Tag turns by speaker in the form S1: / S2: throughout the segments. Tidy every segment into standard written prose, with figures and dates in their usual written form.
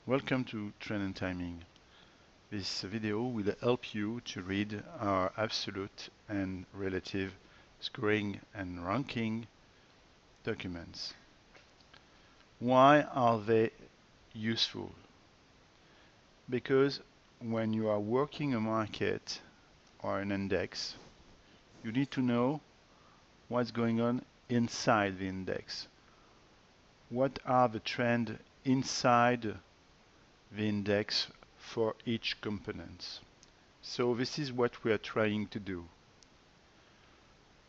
S1: Welcome to Trend and Timing. This video will help you to read our absolute and relative scoring and ranking documents. Why are they useful? Because when you are working a market or an index, you need to know what's going on inside the index. What are the trends inside the index for each component. So this is what we are trying to do.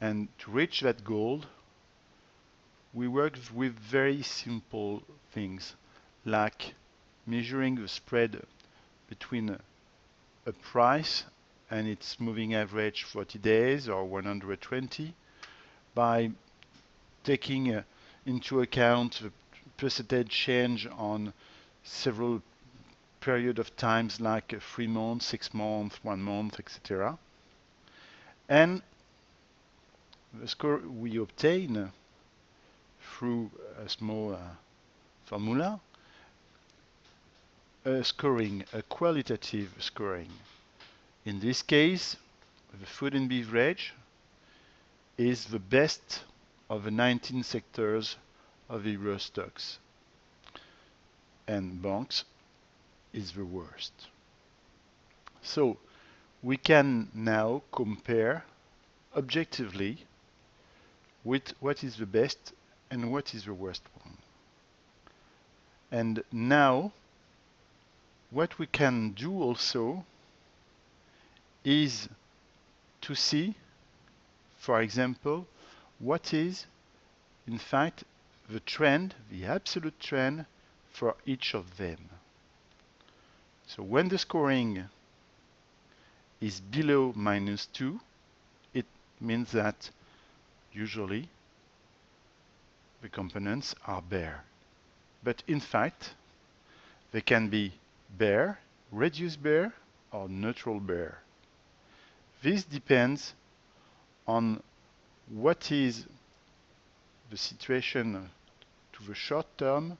S1: And to reach that goal, we work with very simple things like measuring the spread between a price and its moving average 40 days or 120 by taking into account the percentage change on several period of times like 3 months, 6 months, 1 month, etc. And the score we obtain through a small formula, a qualitative scoring. In this case, the food and beverage is the best of the 19 sectors of the Euro stocks, and banks is the worst. So we can now compare objectively with what is the best and what is the worst one. And now what we can do also is to see, for example, what is in fact the trend, the absolute trend for each of them. So when the scoring is below -2, it means that usually the components are bare. But in fact, they can be bare, reduced bare, or neutral bare. This depends on what is the situation to the short term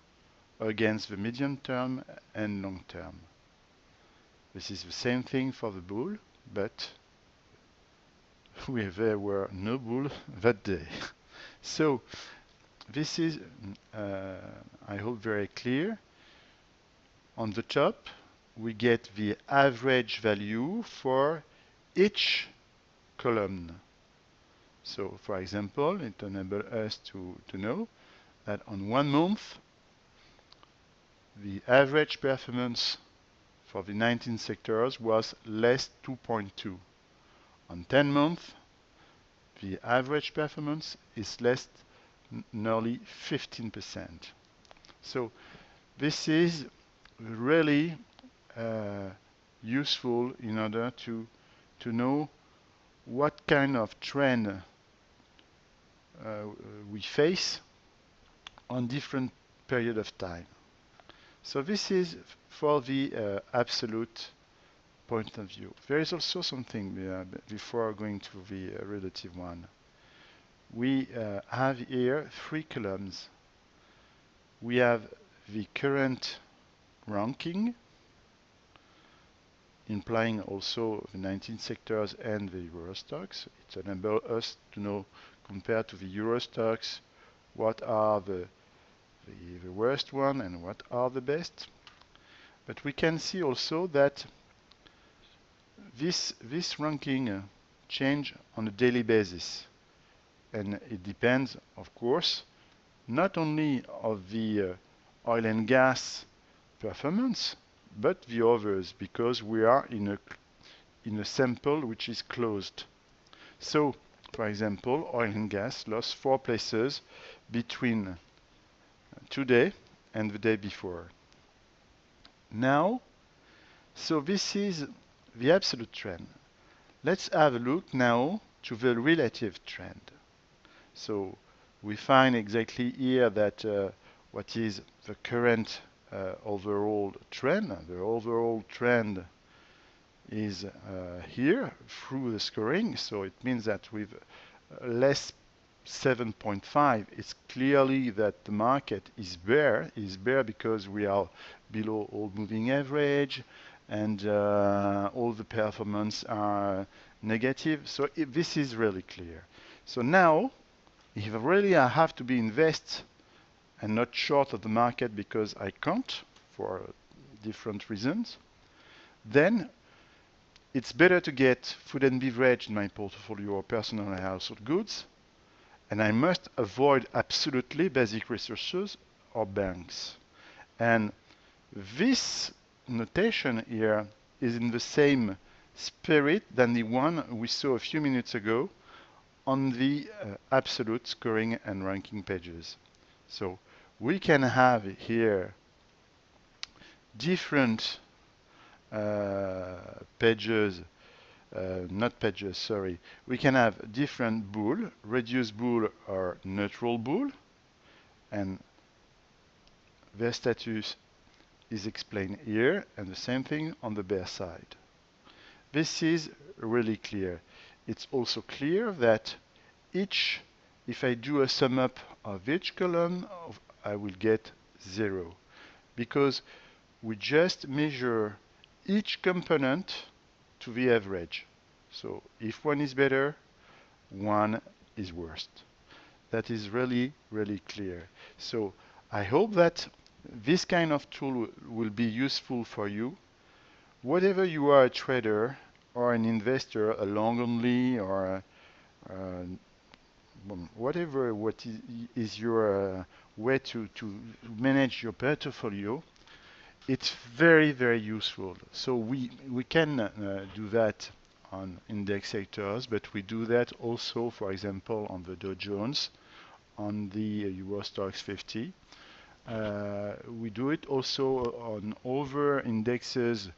S1: against the medium term and long term. This is the same thing for the bull, but there were no bull that day. So this is, I hope, very clear. On the top, we get the average value for each column. So, for example, it enables us to know that on 1 month, the average performance for the 19 sectors was less 2.2. On 10 months, the average performance is less nearly 15%. So this is really useful in order to know what kind of trend we face on different period of time. So this is for the absolute point of view. There is also something before going to the relative one. We have here 3 columns. We have the current ranking, implying also the 19 sectors and the Euro stocks. It enables us to know, compared to the Euro stocks, what are the worst one and what are the best. But we can see also that this ranking change on a daily basis, and it depends, of course, not only of the oil and gas performance, but the others, because we are in a sample which is closed. So, for example, oil and gas lost 4 places between today and the day before. Now, so this is the absolute trend. Let's have a look now to the relative trend. So we find exactly here that what is the current overall trend. The overall trend is here through the scoring. So it means that with less 7.5, it's clearly that the market is bear because we are below all moving average and all the performance are negative. So this is really clear. So now, if really I have to be invest and not short of the market because I can't for different reasons, then it's better to get food and beverage in my portfolio or personal and household goods, and I must avoid absolutely basic resources or banks. And this notation here is in the same spirit than the one we saw a few minutes ago on the absolute scoring and ranking pages. So we can have here different pages, not pages, sorry. We can have different bool, reduced bool or neutral bool, and their status is explained here, and the same thing on the bear side. This is really clear. It's also clear that if I do a sum up of each column, I will get 0, because we just measure each component to the average. So if one is better, one is worse. That is really, really clear. So I hope that this kind of tool will be useful for you. Whatever you are, a trader or an investor, a long only, or whatever what is your way to manage your portfolio, it's very, very useful. So we can do that on indexators, but we do that also, for example, on the Dow Jones, on the Euro Stoxx 50. We do it also on other indexes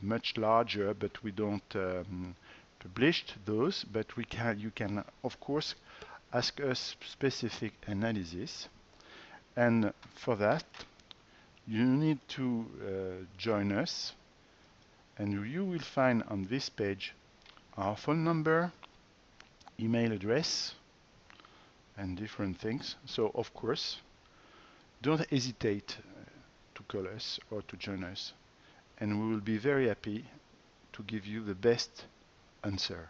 S1: much larger, but we don't publish those. But you can, of course, ask us specific analysis, and for that, you need to join us, and you will find on this page our phone number, email address, and different things. So of course, don't hesitate to call us or to join us, and we will be very happy to give you the best answer.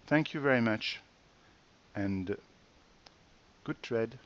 S1: Thank you very much, and good trade.